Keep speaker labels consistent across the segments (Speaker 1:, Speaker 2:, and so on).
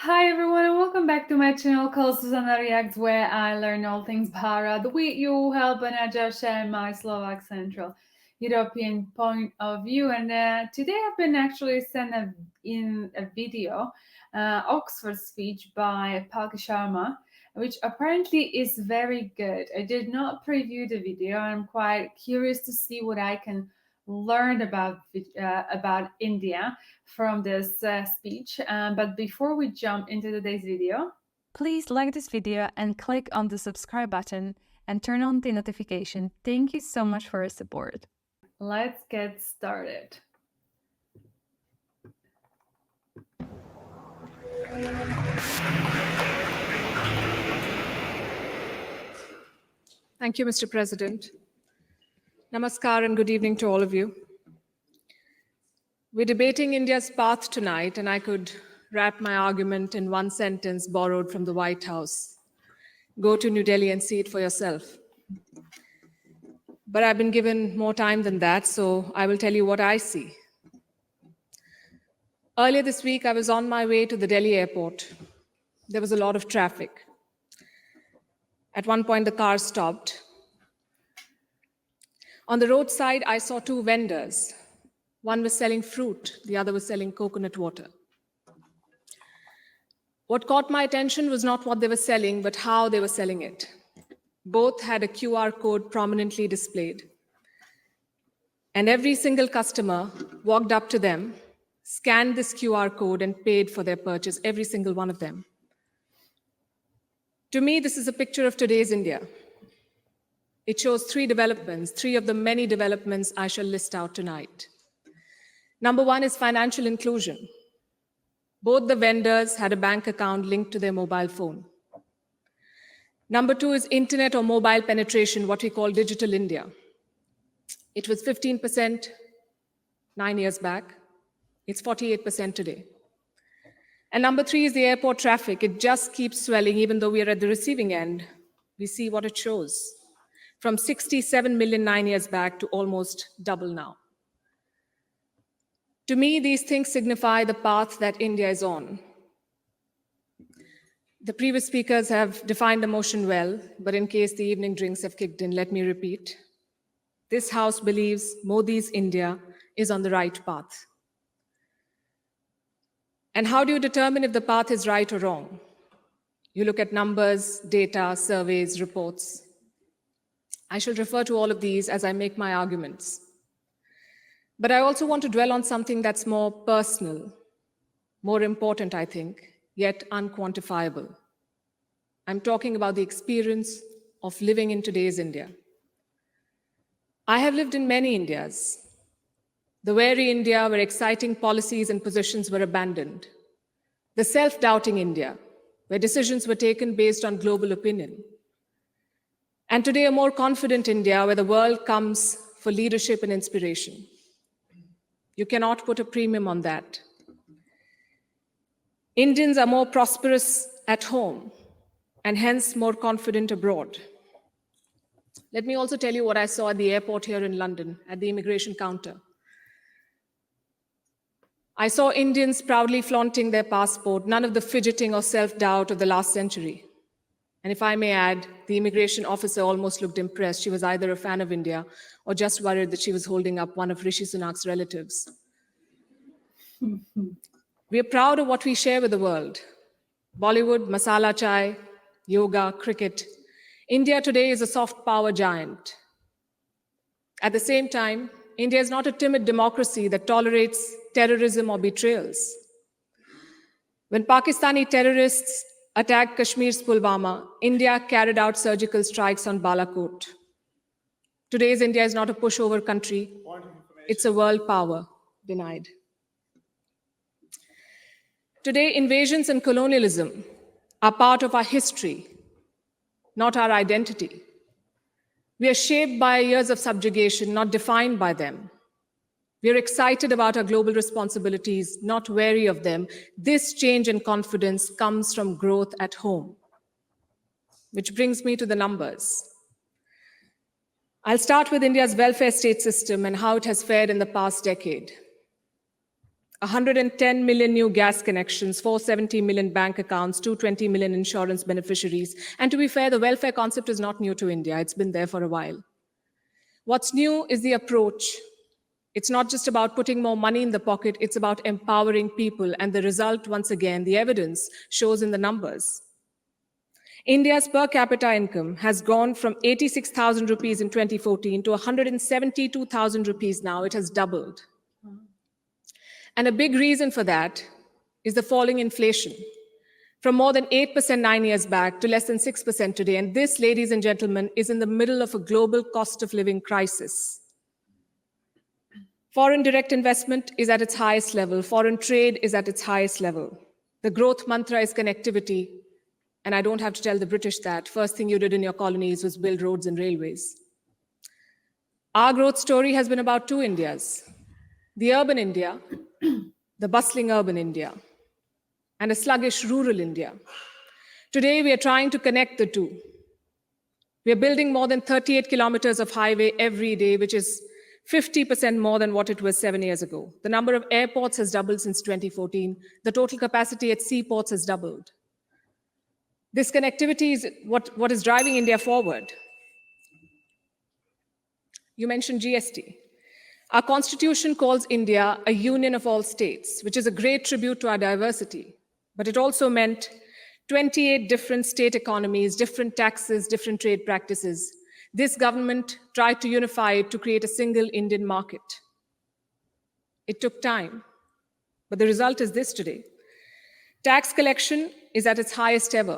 Speaker 1: Hi everyone and welcome back to my channel called zuzanareacts, where I learn all things Bharat with you, help and I just share my Slovak Central European point of view. And today I've been actually sent in a video, Oxford speech by Palki Sharma, which apparently is very good. I did not preview the video. I'm quite curious to see what I can learn about India from this speech. But before we jump into today's video,
Speaker 2: please like this video and click on the subscribe button and turn on the notification. Thank you so much for your support.
Speaker 1: Let's get started.
Speaker 3: Thank you, Mr. President. Namaskar and good evening to all of you. We're debating India's path tonight, and I could wrap my argument in one sentence borrowed from the White House. Go to New Delhi and see it for yourself. But I've been given more time than that, so I will tell you what I see. Earlier this week, I was on my way to the Delhi airport. There was a lot of traffic. At one point, the car stopped. On the roadside, I saw two vendors. One was selling fruit, the other was selling coconut water. What caught my attention was not what they were selling, but how they were selling it. Both had a QR code prominently displayed. And every single customer walked up to them, scanned this QR code, and paid for their purchase, every single one of them. To me, this is a picture of today's India. It shows three developments, three of the many developments I shall list out tonight. Number one is financial inclusion. Both the vendors had a bank account linked to their mobile phone. Number two is internet or mobile penetration, what we call digital India. It was 15% 9 years back. It's 48% today. And number three is the airport traffic. It just keeps swelling, even though we are at the receiving end. We see what it shows. From 67 million 9 years back to almost double now. To me, these things signify the path that India is on. The previous speakers have defined the motion well, but in case the evening drinks have kicked in, let me repeat. This House believes Modi's India is on the right path. And how do you determine if the path is right or wrong? You look at numbers, data, surveys, reports. I shall refer to all of these as I make my arguments. But I also want to dwell on something that's more personal, more important, I think, yet unquantifiable. I'm talking about the experience of living in today's India. I have lived in many Indias. The wary India where exciting policies and positions were abandoned. The self-doubting India, where decisions were taken based on global opinion. And today, a more confident India where the world comes for leadership and inspiration. You cannot put a premium on that. Indians are more prosperous at home and hence more confident abroad. Let me also tell you what I saw at the airport here in London, at the immigration counter. I saw Indians proudly flaunting their passport, none of the fidgeting or self-doubt of the last century. And if I may add, the immigration officer almost looked impressed. She was either a fan of India or just worried that she was holding up one of Rishi Sunak's relatives. We are proud of what we share with the world. Bollywood, masala chai, yoga, cricket. India today is a soft power giant. At the same time, India is not a timid democracy that tolerates terrorism or betrayals. When Pakistani terrorists attacked Kashmir's Pulwama, India carried out surgical strikes on Balakot. Today's India is not a pushover country. It's a world power denied. Today, invasions and colonialism are part of our history, not our identity. We are shaped by years of subjugation, not defined by them. We are excited about our global responsibilities, not wary of them. This change in confidence comes from growth at home. Which brings me to the numbers. I'll start with India's welfare state system and how it has fared in the past decade. 110 million new gas connections, 470 million bank accounts, 220 million insurance beneficiaries. And to be fair, the welfare concept is not new to India. It's been there for a while. What's new is the approach. It's not just about putting more money in the pocket, it's about empowering people. And the result, once again, the evidence shows in the numbers. India's per capita income has gone from 86,000 rupees in 2014 to 172,000 rupees now. It has doubled. And a big reason for that is the falling inflation, from more than 8% 9 years back to less than 6% today. And this, ladies and gentlemen, is in the middle of a global cost of living crisis. Foreign direct investment is at its highest level. Foreign trade is at its highest level. The growth mantra is connectivity. And I don't have to tell the British that. First thing you did in your colonies was build roads and railways. Our growth story has been about two Indias: the urban India, the bustling urban India, and a sluggish rural India. Today, we are trying to connect the two. We are building more than 38 kilometers of highway every day, which is 50% more than what it was 7 years ago. The number of airports has doubled since 2014. The total capacity at seaports has doubled. This connectivity is what is driving India forward. You mentioned GST. Our constitution calls India a union of all states, which is a great tribute to our diversity. But it also meant 28 different state economies, different taxes, different trade practices. This government tried to unify it to create a single Indian market. It took time, but the result is this today. Tax collection is at its highest ever.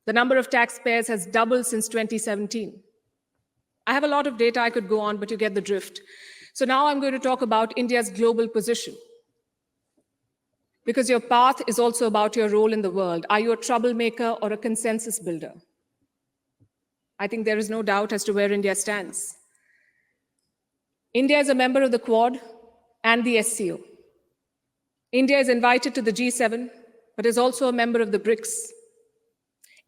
Speaker 3: The number of taxpayers has doubled since 2017. I have a lot of data I could go on, but you get the drift. So now I'm going to talk about India's global position. Because your path is also about your role in the world. Are you a troublemaker or a consensus builder? I think there is no doubt as to where India stands. India is a member of the Quad and the SCO. India is invited to the G7, but is also a member of the BRICS.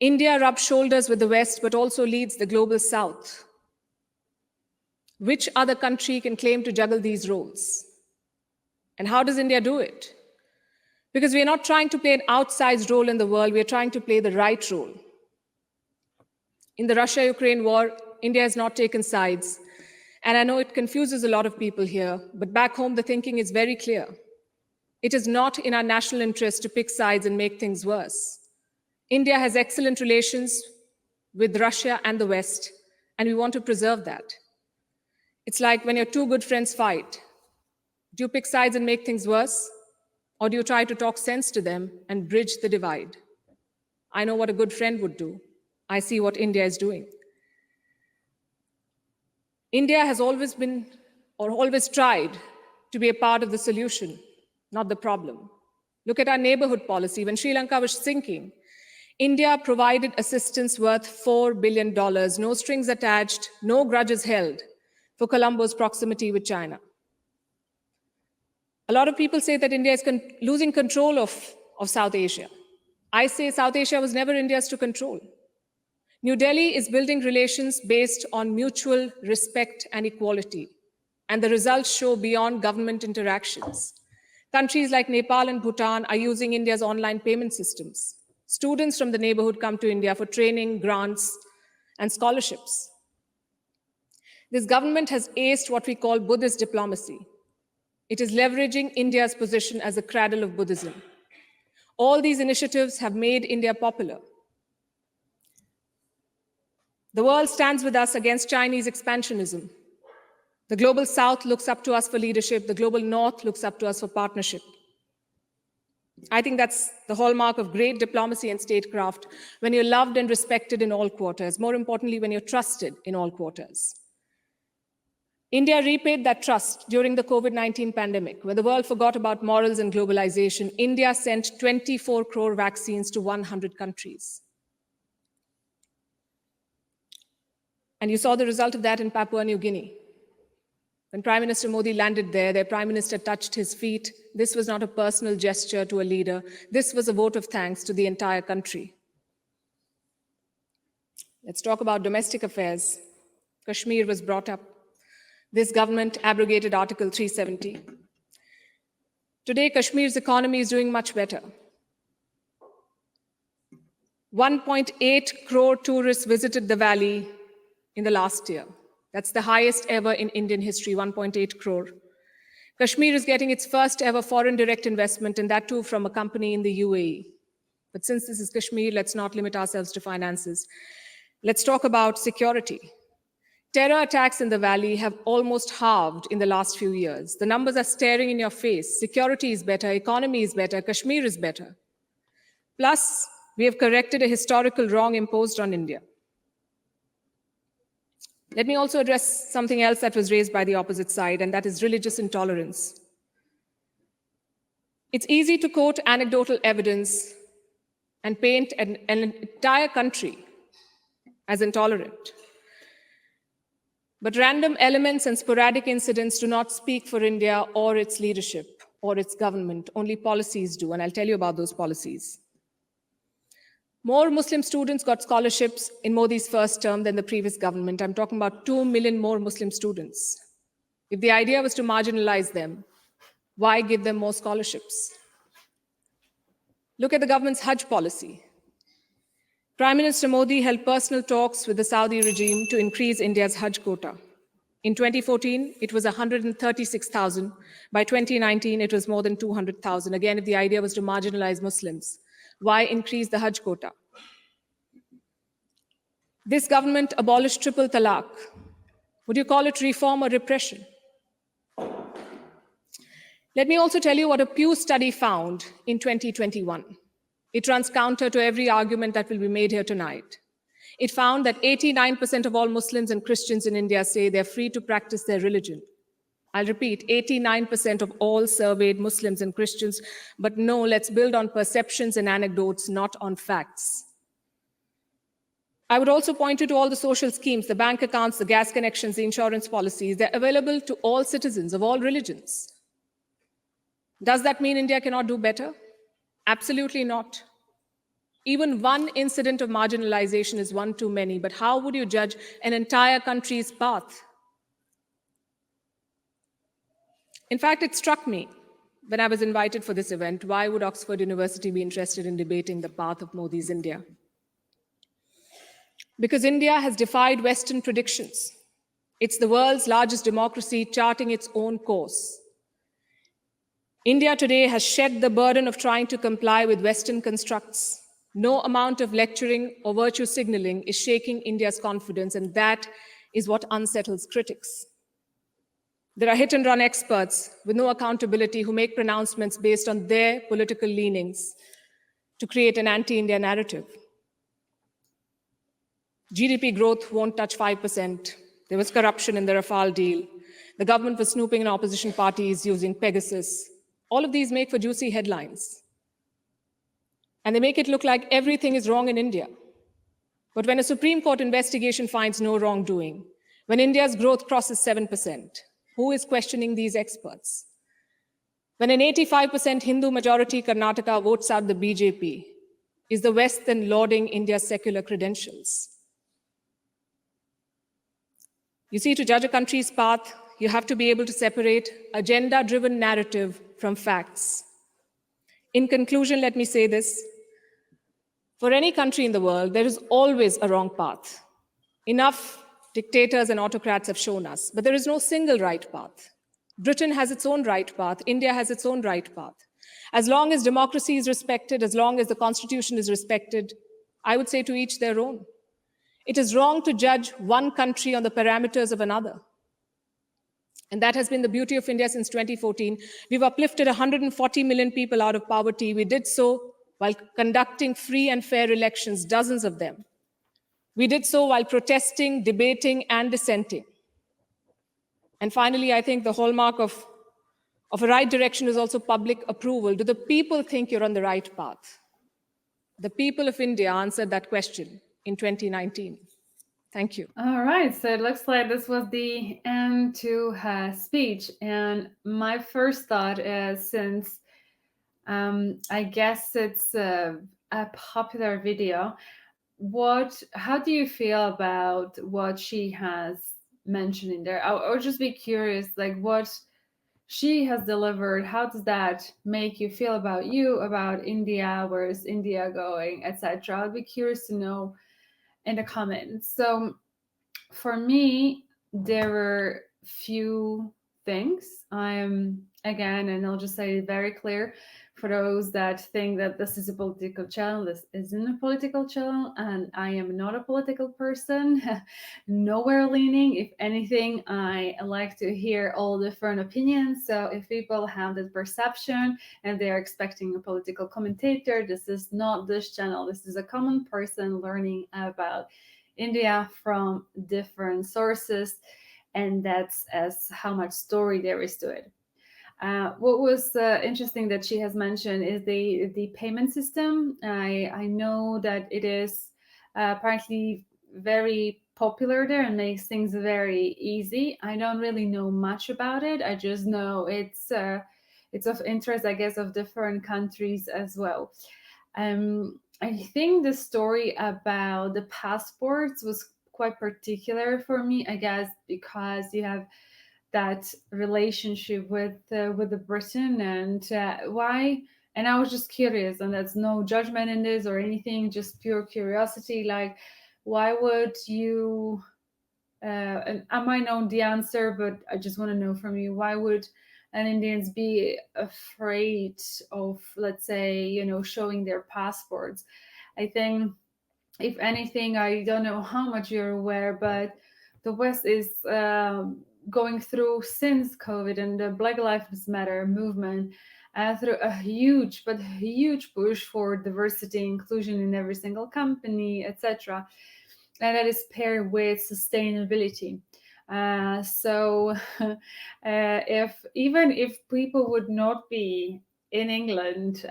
Speaker 3: India rubs shoulders with the West, but also leads the global South. Which other country can claim to juggle these roles? And how does India do it? Because we are not trying to play an outsized role in the world, we are trying to play the right role. In the Russia-Ukraine war, India has not taken sides. And I know it confuses a lot of people here, but back home the thinking is very clear. It is not in our national interest to pick sides and make things worse. India has excellent relations with Russia and the West, and we want to preserve that. It's like when your two good friends fight. Do you pick sides and make things worse? Or do you try to talk sense to them and bridge the divide? I know what a good friend would do. I see what India is doing. India has always been, or always tried, to be a part of the solution, not the problem. Look at our neighborhood policy. When Sri Lanka was sinking, India provided assistance worth $4 billion, no strings attached, no grudges held, for Colombo's proximity with China. A lot of people say that India is losing control of South Asia. I say South Asia was never India's to control. New Delhi is building relations based on mutual respect and equality, and the results show beyond government interactions. Countries like Nepal and Bhutan are using India's online payment systems. Students from the neighborhood come to India for training, grants, and scholarships. This government has aced what we call Buddhist diplomacy. It is leveraging India's position as a cradle of Buddhism. All these initiatives have made India popular. The world stands with us against Chinese expansionism. The global South looks up to us for leadership. The global North looks up to us for partnership. I think that's the hallmark of great diplomacy and statecraft, when you're loved and respected in all quarters. More importantly, when you're trusted in all quarters. India repaid that trust during the COVID-19 pandemic. When the world forgot about morals and globalization, India sent 24 crore vaccines to 100 countries. And you saw the result of that in Papua New Guinea. When Prime Minister Modi landed there, their Prime Minister touched his feet. This was not a personal gesture to a leader. This was a vote of thanks to the entire country. Let's talk about domestic affairs. Kashmir was brought up. This government abrogated Article 370. Today, Kashmir's economy is doing much better. 1.8 crore tourists visited the valley in the last year. That's the highest ever in Indian history, 1.8 crore. Kashmir is getting its first ever foreign direct investment, and that too from a company in the UAE. But since this is Kashmir, let's not limit ourselves to finances. Let's talk about security. Terror attacks in the valley have almost halved in the last few years. The numbers are staring in your face. Security is better, economy is better, Kashmir is better. Plus, we have corrected a historical wrong imposed on India. Let me also address something else that was raised by the opposite side, and that is religious intolerance. It's easy to quote anecdotal evidence and paint an entire country as intolerant. But random elements and sporadic incidents do not speak for India or its leadership or its government. Only policies do, and I'll tell you about those policies. More Muslim students got scholarships in Modi's first term than the previous government. I'm talking about 2 million more Muslim students. If the idea was to marginalize them, why give them more scholarships? Look at the government's Hajj policy. Prime Minister Modi held personal talks with the Saudi regime to increase India's Hajj quota. In 2014, it was 136,000. By 2019, it was more than 200,000. Again, if the idea was to marginalize Muslims, why increase the Hajj quota? This government abolished triple talaq. Would you call it reform or repression? Let me also tell you what a Pew study found in 2021. It runs counter to every argument that will be made here tonight. It found that 89% of all Muslims and Christians in India say they're free to practice their religion. I'll repeat, 89% of all surveyed Muslims and Christians, but no, let's build on perceptions and anecdotes, not on facts. I would also point you to all the social schemes, the bank accounts, the gas connections, the insurance policies. They're available to all citizens of all religions. Does that mean India cannot do better? Absolutely not. Even one incident of marginalization is one too many, but how would you judge an entire country's path? In fact, it struck me when I was invited for this event, why would Oxford University be interested in debating the path of Modi's India? Because India has defied Western predictions. It's the world's largest democracy charting its own course. India today has shed the burden of trying to comply with Western constructs. No amount of lecturing or virtue signaling is shaking India's confidence, and that is what unsettles critics. There are hit-and-run experts with no accountability who make pronouncements based on their political leanings to create an anti-India narrative. GDP growth won't touch 5%. There was corruption in the Rafale deal. The government was snooping in opposition parties using Pegasus. All of these make for juicy headlines. And they make it look like everything is wrong in India. But when a Supreme Court investigation finds no wrongdoing, when India's growth crosses 7%, who is questioning these experts? When an 85% Hindu majority Karnataka votes out the BJP, is the West then lauding India's secular credentials? You see, to judge a country's path, you have to be able to separate agenda-driven narrative from facts. In conclusion, let me say this. For any country in the world, there is always a wrong path. Enough dictators and autocrats have shown us, but there is no single right path. Britain has its own right path. India has its own right path. As long as democracy is respected, as long as the constitution is respected, I would say to each their own. It is wrong to judge one country on the parameters of another. And that has been the beauty of India since 2014. We've uplifted 140 million people out of poverty. We did so while conducting free and fair elections, dozens of them. We did so while protesting, debating, and dissenting. And finally, I think the hallmark of a right direction is also public approval. Do the people think you're on the right path? The people of India answered that question in 2019. Thank you.
Speaker 1: All right, so it looks like this was the end to her speech. And my first thought is, since I guess it's a popular video, how do you feel about what she has mentioned in there? I would just be curious, like, what she has delivered, how does that make you feel about you, about India, where is India going, etc. I'll be curious to know in the comments. So for me, there were few things. I'm again, and I'll just say it very clear for those that think that this is a political channel. This isn't a political channel, and I am not a political person. Nowhere leaning. If anything, I like to hear all different opinions. So if people have that perception and they are expecting a political commentator, this is not this channel. This is a common person learning about India from different sources, and that's as how much story there is to it. What was interesting that she has mentioned is the payment system. I know that it is apparently very popular there and makes things very easy. I don't really know much about it. I just know it's of interest, I guess, of different countries as well. I think the story about the passports was quite particular for me, I guess, because you have that relationship with the Britain and why. And I was just curious, and there's no judgment in this or anything, just pure curiosity. Like, why would you? And I might know the answer, but I just want to know from you, why would an Indians be afraid of, let's say, showing their passports? I think, if anything, I don't know how much you're aware, but the West is going through, since COVID and the Black Lives Matter movement, through a huge push for diversity, inclusion in every single company, etc. And that is paired with sustainability. So if even if people would not be in England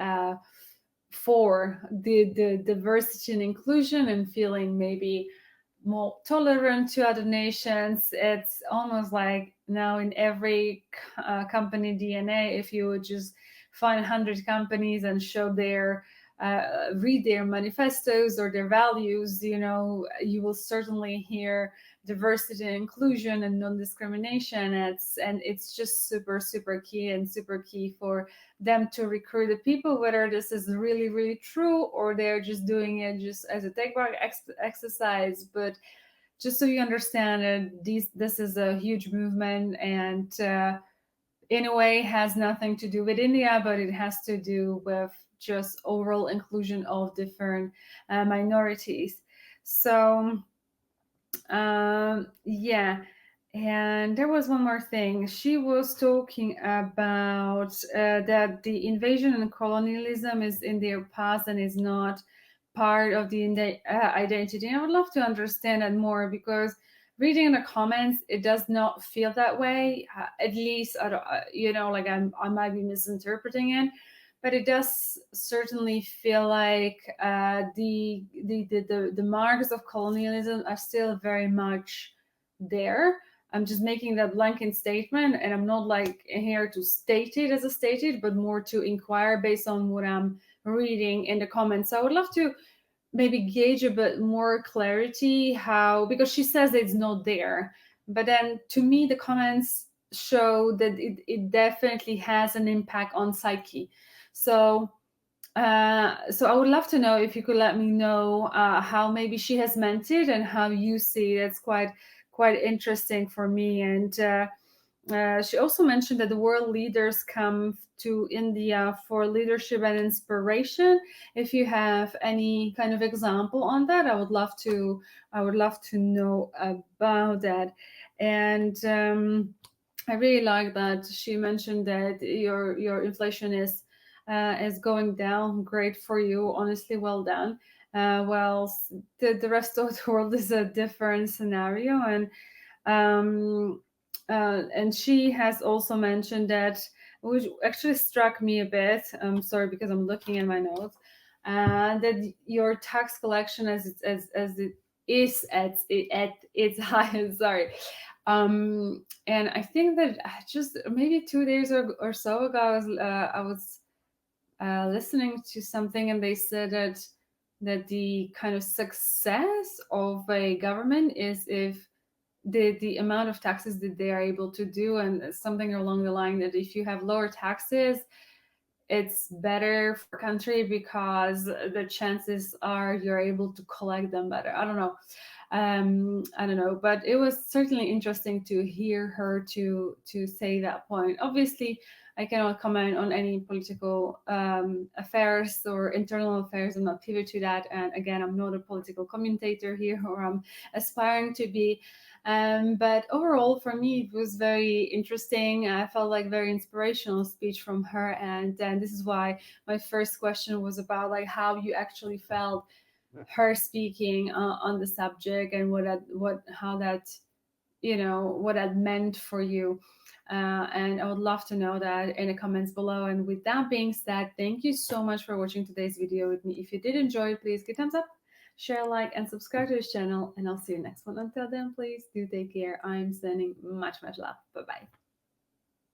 Speaker 1: for the diversity and inclusion and feeling maybe more tolerant to other nations, it's almost like now in every company DNA, if you would just find 100 companies and show their read their manifestos or their values, you will certainly hear diversity and inclusion and non-discrimination. It's just super key and super key for them to recruit the people, whether this is really true or they're just doing it just as a take back exercise. But just so you understand it, this is a huge movement, and in a way has nothing to do with India, but it has to do with just overall inclusion of different minorities. So yeah. And there was one more thing. She was talking about that the invasion and colonialism is in their past and is not part of the identity. And I would love to understand that more, because reading the comments, it does not feel that way. At least, like I might be misinterpreting it, but it does certainly feel like the marks of colonialism are still very much there. I'm just making that blanket statement, and I'm not like here to state it as a stated, but more to inquire based on what I'm reading in the comments. So I would love to maybe gauge a bit more clarity how, because she says it's not there, but then to me the comments show that it definitely has an impact on psyche. So so I would love to know if you could let me know how maybe she has meant it and how you see it. It's quite interesting for me. And she also mentioned that the world leaders come to India for leadership and inspiration. If you have any kind of example on that, I would love to know about that. And I really like that she mentioned that your inflation is going down. Great for you, honestly, well done. Well, the rest of the world is a different scenario, and she has also mentioned that, which actually struck me a bit. I'm sorry, because I'm looking at my notes. That your tax collection as it is at its highest. Sorry. And I think that just maybe 2 days or so ago, I was listening to something, and they said that the kind of success of a government is if the amount of taxes that they are able to do, and something along the line that if you have lower taxes, it's better for country because the chances are you're able to collect them better. I don't know. I don't know, but it was certainly interesting to hear her to say that point. Obviously, I cannot comment on any political affairs or internal affairs. I'm not privy to that, and again, I'm not a political commentator here, or I'm aspiring to be. But overall, for me, it was very interesting. I felt like very inspirational speech from her, and this is why my first question was about like how you actually felt her speaking on the subject, and how that, you know, what that meant for you. And I would love to know that in the comments below. And with that being said, thank you so much for watching today's video with me. If you did enjoy, please give thumbs up, share, like, and subscribe to this channel, and I'll see you next one. Until then, please do take care. I'm sending much love. Bye bye.